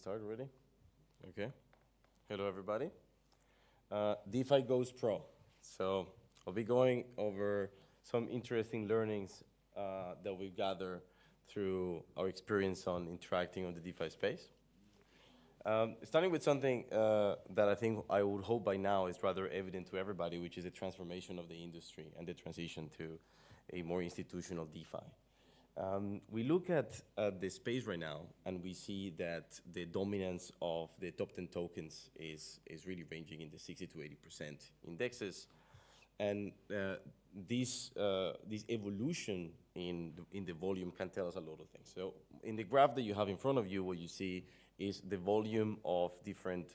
start already? Okay. Hello, everybody. DeFi goes pro. So I'll be going over some interesting learnings that we've gathered through our experience on interacting on the DeFi space. Starting with something that I would hope by now is rather evident to everybody, which is the transformation of the industry and the transition to a more institutional DeFi. We look at the space right now, and we see that the dominance of the top 10 tokens is really ranging in the 60 to 80% indexes. And this evolution in the volume can tell us a lot of things. So in the graph that you have in front of you, what you see is the volume of different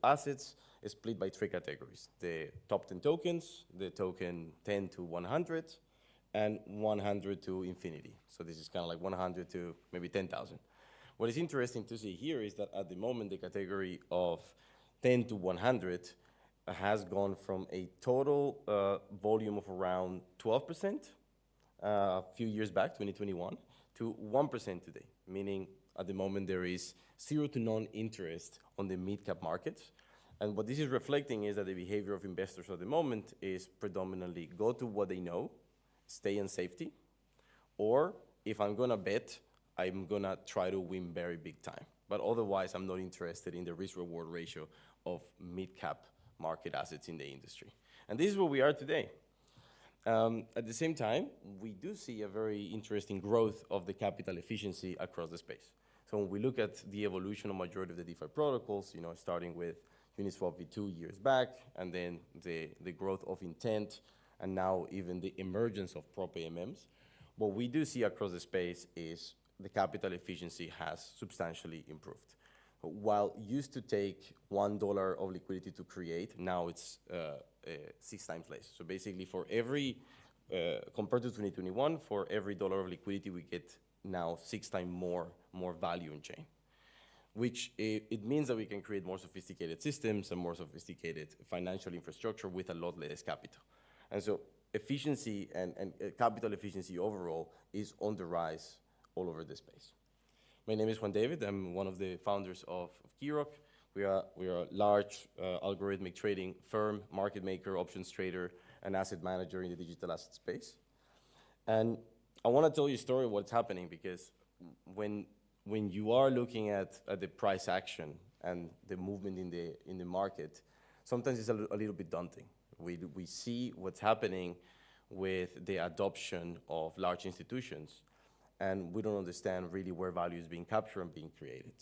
assets split by three categories: the top 10 tokens, the token 10 to 100, and 100 to infinity. So this is kind of like 100 to maybe 10,000. What is interesting to see here is that at the moment, the category of 10 to 100 has gone from a total volume of around 12% a few years back, 2021, to 1% today, meaning at the moment there is zero to none interest on the mid-cap market. And what this is reflecting is that the behavior of investors at the moment is predominantly go to what they know, stay in safety, or if I'm gonna bet, I'm gonna try to win very big time. But otherwise, I'm not interested in the risk-reward ratio of mid-cap market assets in the industry. And this is where we are today. At the same time, we do see a very interesting growth of the capital efficiency across the space. So when we look at the evolution of majority of the DeFi protocols, starting with Uniswap V2 years back, and then the growth of intent, and now even the emergence of prop AMMs, what we do see across the space is the capital efficiency has substantially improved. While it used to take $1 of liquidity to create, now it's 6 times less. So basically for every, compared to 2021, for every dollar of liquidity, we get now 6 times more value in chain, which it means that we can create more sophisticated systems and more sophisticated financial infrastructure with a lot less capital. And so efficiency and capital efficiency overall is on the rise all over the space. My name is Juan David. I'm one of the founders of Keyrock. We are a large algorithmic trading firm, market maker, options trader, and asset manager in the digital asset space. And I want to tell you a story of what's happening, because when you are looking at the price action and the movement in the market, sometimes it's a little bit daunting. We see what's happening with the adoption of large institutions, and we don't understand really where value is being captured and being created.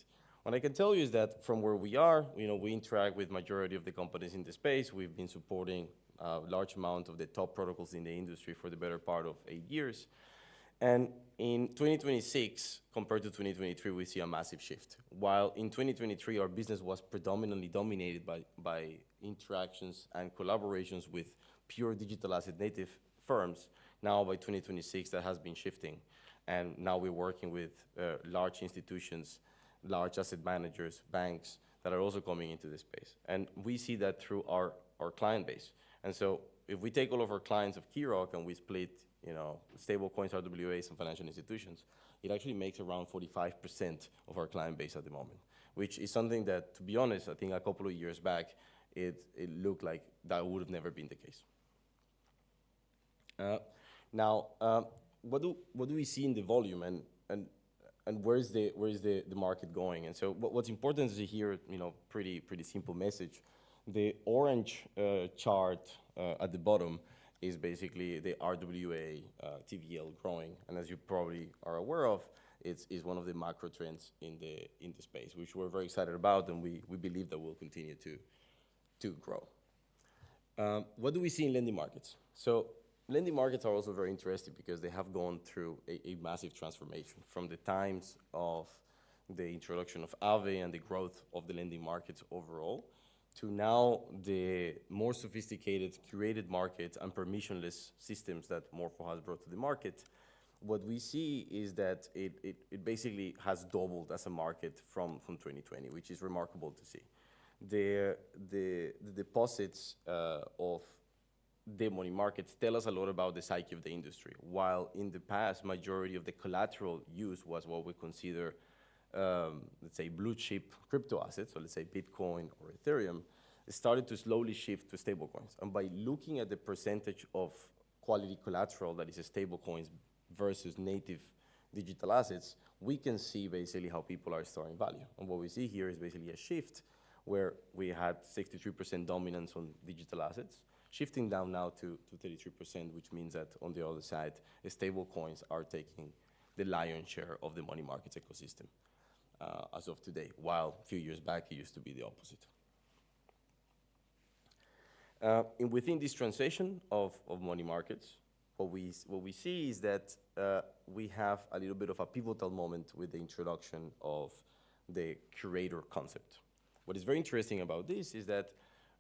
What I can tell you is that from where we are, we interact with majority of the companies in the space. We've been supporting a large amount of the top protocols in the industry for the better part of 8 years. And in 2026, compared to 2023, we see a massive shift. While in 2023, our business was predominantly dominated by interactions and collaborations with pure digital asset native firms, now by 2026, that has been shifting. And now we're working with large institutions, large asset managers, banks that are also coming into this space. And we see that through our client base. And so if we take all of our clients of Keyrock and we split stable coins, RWAs, and financial institutions, it actually makes around 45% of our client base at the moment, which is something that, to be honest, I think a couple of years back, it looked like that would have never been the case. Now, what do we see in the volume, and where is the market going? And so what's important is to hear, pretty simple message. The orange chart at the bottom is basically the RWA TVL growing, and as you probably are aware of, it's one of the macro trends in the space, which we're very excited about, and we believe that will continue to grow. What do we see in lending markets? So lending markets are also very interesting because they have gone through a massive transformation from the times of the introduction of Aave and the growth of the lending markets overall, to now the more sophisticated curated markets and permissionless systems that Morpho has brought to the market. What we see is that it basically has doubled as a market from 2020, which is remarkable to see. The deposits of the money markets tell us a lot about the psyche of the industry. While in the past, majority of the collateral used was what we consider let's say, blue chip crypto assets, so let's say Bitcoin or Ethereum, it started to slowly shift to stablecoins. And by looking at the percentage of quality collateral that is stablecoins versus native digital assets, we can see basically how people are storing value. And what we see here is basically a shift where we had 63% dominance on digital assets, shifting down now to 33%, which means that on the other side, stable coins are taking the lion's share of the money markets ecosystem as of today, while a few years back, it used to be the opposite. And within this transition of money markets, what we see is that we have a little bit of a pivotal moment with the introduction of the curator concept. What is very interesting about this is that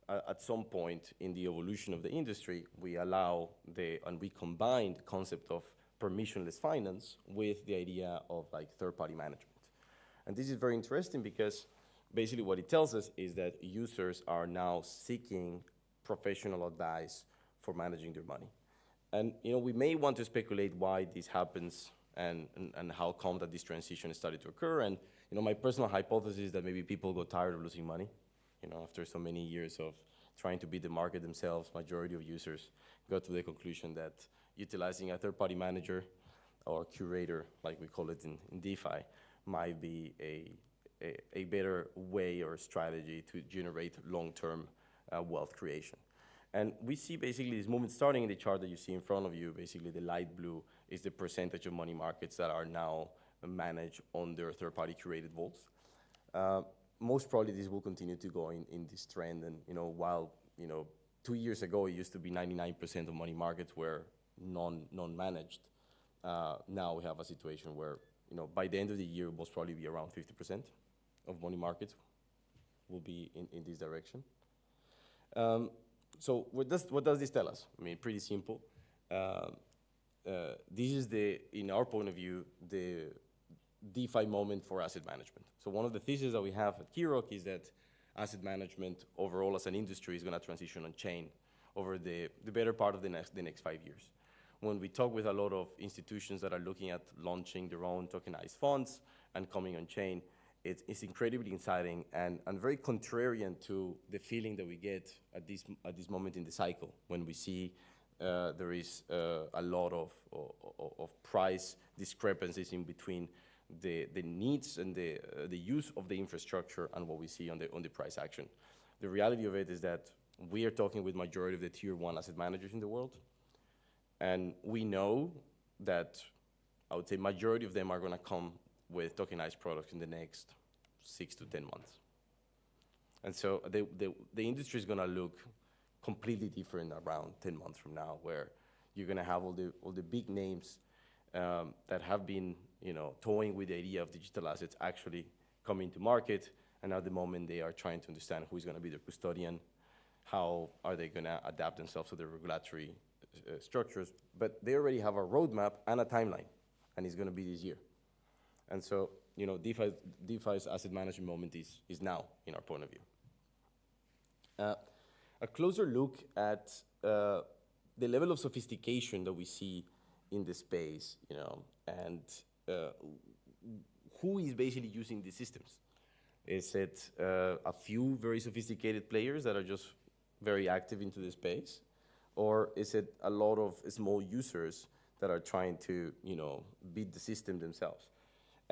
at some point in the evolution of the industry, we allow and we combine the concept of permissionless finance with the idea of like third-party management. And this is very interesting because basically what it tells us is that users are now seeking professional advice for managing their money. And we may want to speculate why this happens and how come that this transition started to occur. And my personal hypothesis is that maybe people got tired of losing money. After so many years of trying to beat the market themselves, majority of users got to the conclusion that utilizing a third-party manager or curator, like we call it in DeFi, might be a better way or strategy to generate long-term wealth creation. And we see basically this movement starting in the chart that you see in front of you. Basically, the light blue is the percentage of money markets that are now managed on their third-party curated vaults. Most probably this will continue to go in this trend. And while 2 years ago it used to be 99% of money markets were non-managed, now we have a situation where by the end of the year, it will most probably be around 50% of money markets will be in this direction. So what does this tell us? I mean, pretty simple. This is in our point of view, the DeFi moment for asset management. So one of the theses that we have at Keyrock is that asset management overall as an industry is going to transition on chain over the better part of the next 5 years. When we talk with a lot of institutions that are looking at launching their own tokenized funds and coming on chain, it's incredibly exciting and very contrarian to the feeling that we get at this moment in the cycle when we see there is a lot of price discrepancies in between the needs and the use of the infrastructure and what we see on the price action. The reality of it is that we are talking with majority of the tier 1 asset managers in the world, and we know that I would say majority of them are going to come with tokenized products in the next 6 to 10 months. And so the industry is going to look completely different around 10 months from now, where you're going to have all the big names that have been toying with the idea of digital assets actually coming to market. And at the moment, they are trying to understand who's going to be their custodian, how are they going to adapt themselves to the regulatory structures. But they already have a roadmap and a timeline, and it's going to be this year. And so, DeFi's asset management moment is now, in our point of view. A closer look at the level of sophistication that we see in the space, and who is basically using these systems. Is it a few very sophisticated players that are just very active into the space? Or is it a lot of small users that are trying to, beat the system themselves?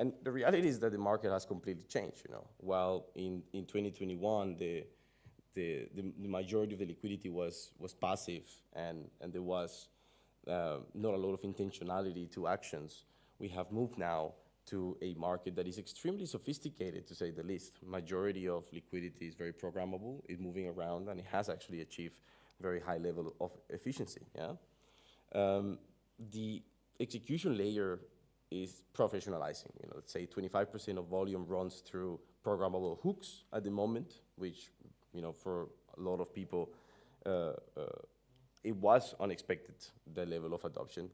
And the reality is that the market has completely changed, While in 2021, the majority of the liquidity was passive and there was not a lot of intentionality to actions, we have moved now to a market that is extremely sophisticated, to say the least. Majority of liquidity is very programmable, it's moving around, and it has actually achieved very high level of efficiency, The execution layer is professionalizing. Let's say 25% of volume runs through programmable hooks at the moment, which, for a lot of people, it was unexpected, the level of adoption.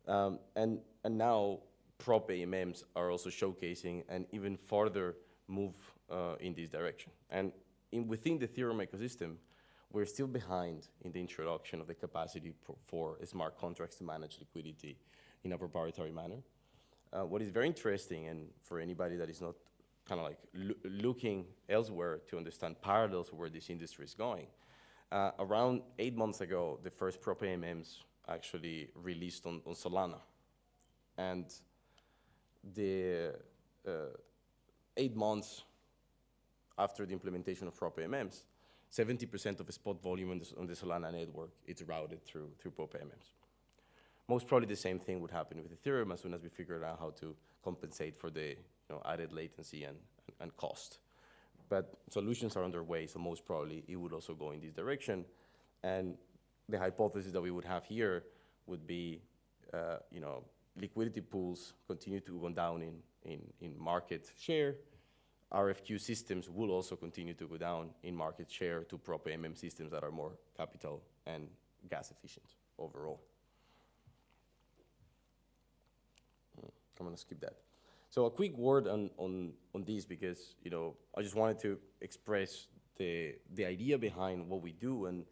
And now prop AMMs are also showcasing and even further move in this direction. And within the Ethereum ecosystem, we're still behind in the introduction of the capacity for smart contracts to manage liquidity in a proprietary manner. What is very interesting, and for anybody that is not kind of like looking elsewhere to understand parallels where this industry is going. Around 8 months ago, the first prop AMMs actually released on Solana. And the 8 months after the implementation of prop AMMs, 70% of the spot volume on the Solana network is routed through prop AMMs. Most probably the same thing would happen with Ethereum as soon as we figured out how to compensate for the added latency and cost. But solutions are underway, so most probably it would also go in this direction. And the hypothesis that we would have here would be, liquidity pools continue to go down in market share. RFQ systems will also continue to go down in market share to prop AMM systems that are more capital and gas efficient overall. I'm gonna skip that. So a quick word on this because, I just wanted to express the idea behind what we do. And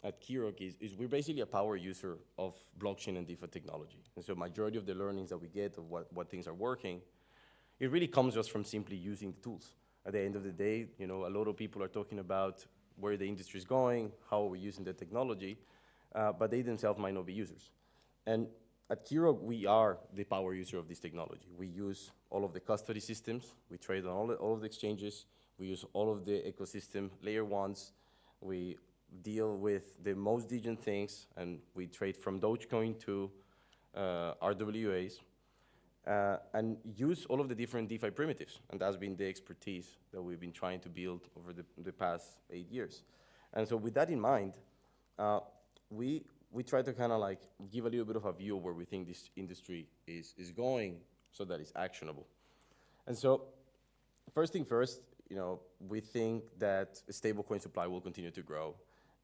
at Keyrock is we're basically a power user of blockchain and DeFi technology. And so majority of the learnings that we get of what things are working, it really comes just from simply using the tools. At the end of the day, a lot of people are talking about where the industry is going, how we're using the technology, but they themselves might not be users. And at Keyrock, we are the power user of this technology. We use all of the custody systems. We trade on all of the exchanges. We use all of the ecosystem layer ones. We deal with the most decent things, and we trade from Dogecoin to RWAs, and use all of the different DeFi primitives. And that's been the expertise that we've been trying to build over the past 8 years. And so with that in mind, we try to kind of like give a little bit of a view of where we think this industry is going so that it's actionable. And so first thing first, we think that stablecoin supply will continue to grow.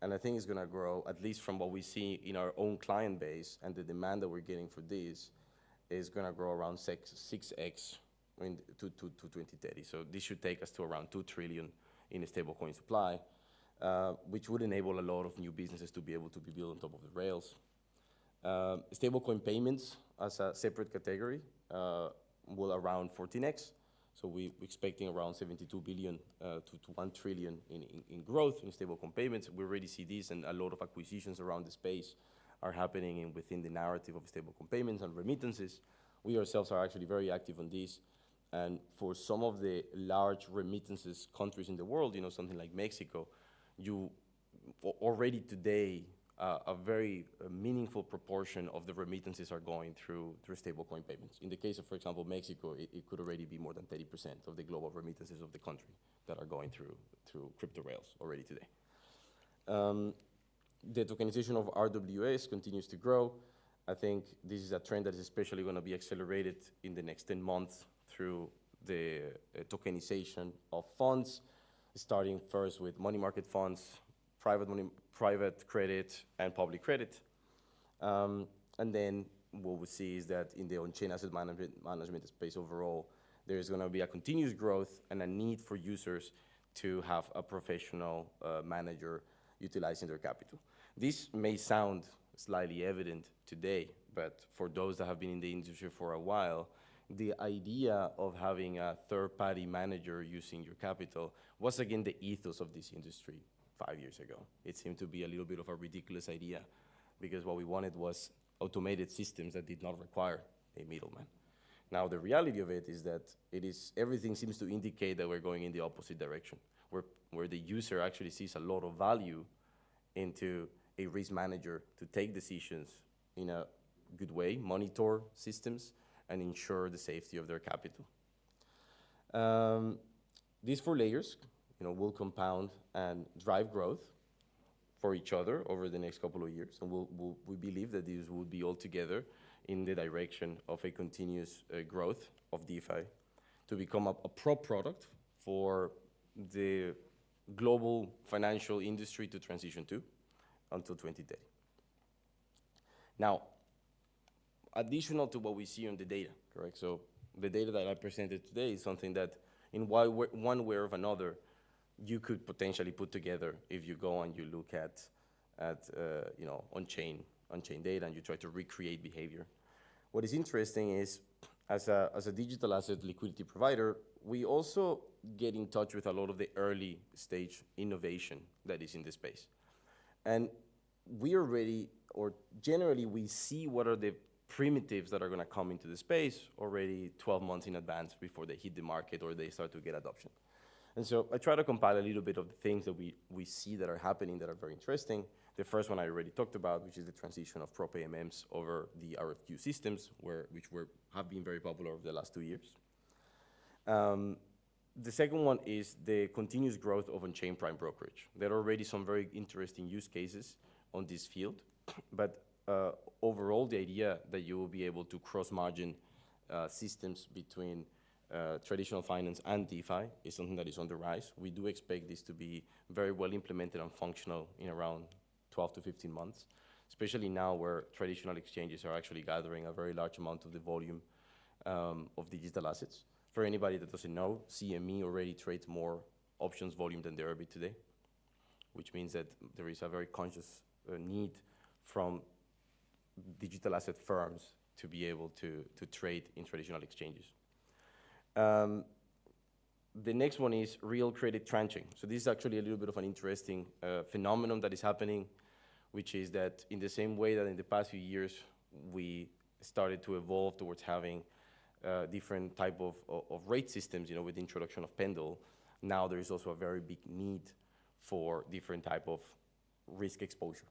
And I think it's going to grow, at least from what we see in our own client base and the demand that we're getting for this, is going to grow around 6x to 2030. So this should take us to around 2 trillion in a stablecoin supply, which would enable a lot of new businesses to be able to be built on top of the rails. Stablecoin payments as a separate category will around 14x. So we're expecting around 72 billion to 1 trillion in growth in stablecoin payments. We already see this, and a lot of acquisitions around the space are happening within the narrative of stablecoin payments and remittances. We ourselves are actually very active on this. And for some of the large remittances countries in the world, something like Mexico, you already today, a very meaningful proportion of the remittances are going through stablecoin payments. In the case of, for example, Mexico, it could already be more than 30% of the global remittances of the country that are going through crypto rails already today. The tokenization of RWAs continues to grow. I think this is a trend that is especially going to be accelerated in the next 10 months through the tokenization of funds, starting first with money market funds, private credit, and public credit. And then what we see is that in the on-chain asset management space overall, there's going to be a continuous growth and a need for users to have a professional manager utilizing their capital. This may sound slightly evident today, but for those that have been in the industry for a while, the idea of having a third-party manager using your capital was again the ethos of this industry 5 years ago. It seemed to be a little bit of a ridiculous idea because what we wanted was automated systems that did not require a middleman. Now the reality of it is that everything seems to indicate that we're going in the opposite direction, where the user actually sees a lot of value into a risk manager to take decisions in a good way, monitor systems, and ensure the safety of their capital. These 4 layers, will compound and drive growth for each other over the next couple of years, and we believe that these will be all together in the direction of a continuous growth of DeFi to become a pro product for the global financial industry to transition to until 2030. Now, additional to what we see on the data, correct? So the data that I presented today is something that in one way or another, you could potentially put together if you go and you look at on-chain data and you try to recreate behavior. What is interesting is, as a digital asset liquidity provider, we also get in touch with a lot of the early stage innovation that is in the space. And we already, or generally we see what are the primitives that are gonna come into the space already 12 months in advance before they hit the market or they start to get adoption. And so I try to compile a little bit of the things that we see that are happening that are very interesting. The first one I already talked about, which is the transition of prop AMMs over the RFQ systems, which have been very popular over the last 2 years. The second one is the continuous growth of on-chain prime brokerage. There are already some very interesting use cases on this field, but overall, the idea that you will be able to cross-margin systems between traditional finance and DeFi is something that is on the rise. We do expect this to be very well implemented and functional in around 12 to 15 months, especially now where traditional exchanges are actually gathering a very large amount of the volume of digital assets. For anybody that doesn't know, CME already trades more options volume than the Airbit today, which means that there is a very conscious need from digital asset firms to be able to trade in traditional exchanges. The next one is real credit tranching. So this is actually a little bit of an interesting phenomenon that is happening, which is that in the same way that in the past few years, we started to evolve towards having different type of rate systems, with the introduction of Pendle. Now there is also a very big need for different type of risk exposure,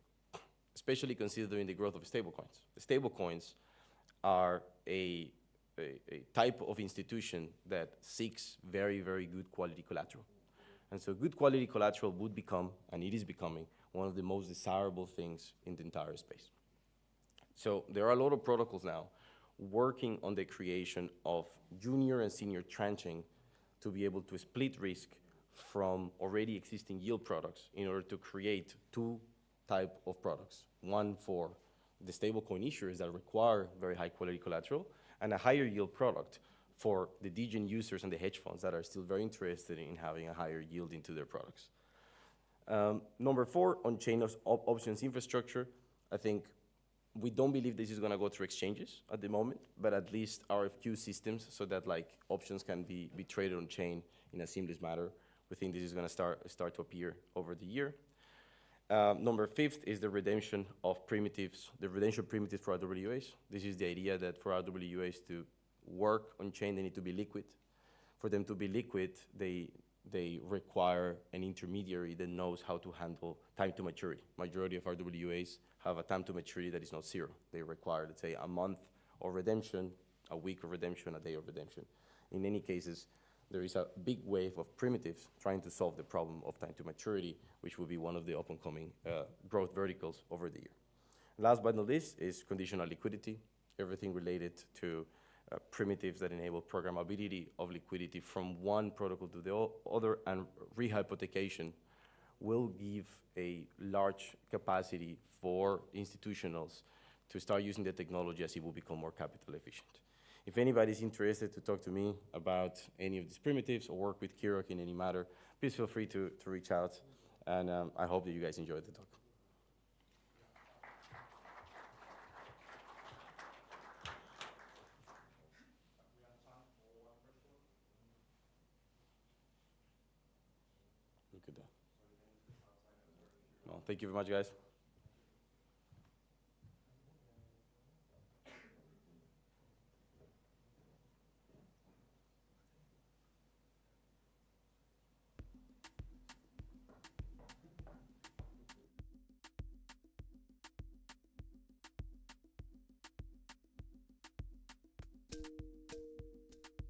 especially considering the growth of stablecoins. The stablecoins are a type of institution that seeks very, very good quality collateral. And so good quality collateral would become, and it is becoming, one of the most desirable things in the entire space. So there are a lot of protocols now working on the creation of junior and senior tranching to be able to split risk from already existing yield products in order to create two type of products. One for the stablecoin issuers that require very high quality collateral, and a higher yield product for the degen users and the hedge funds that are still very interested in having a higher yield into their products. Number 4, on-chain options infrastructure. I think we don't believe this is gonna go through exchanges at the moment, but at least RFQ systems so that options can be traded on chain in a seamless manner. We think this is gonna start to appear over the year. Number 5 is the redemption of primitives, the redemption primitives for RWAs. This is the idea that for RWAs to work on chain, they need to be liquid. For them to be liquid, they require an intermediary that knows how to handle time to maturity. Majority of RWAs have a time to maturity that is not 0. They require, let's say, a month of redemption, a week of redemption, a day of redemption. In many cases, there is a big wave of primitives trying to solve the problem of time to maturity, which will be one of the up-and-coming growth verticals over the year. Last but not least is conditional liquidity, everything related to primitives that enable programmability of liquidity from one protocol to the other, and rehypothecation will give a large capacity for institutionals to start using the technology as it will become more capital efficient. If anybody's interested to talk to me about any of these primitives or work with Keyrock in any matter, please feel free to reach out, and I hope that you guys enjoyed the talk. Look at that. No, thank you very much, guys.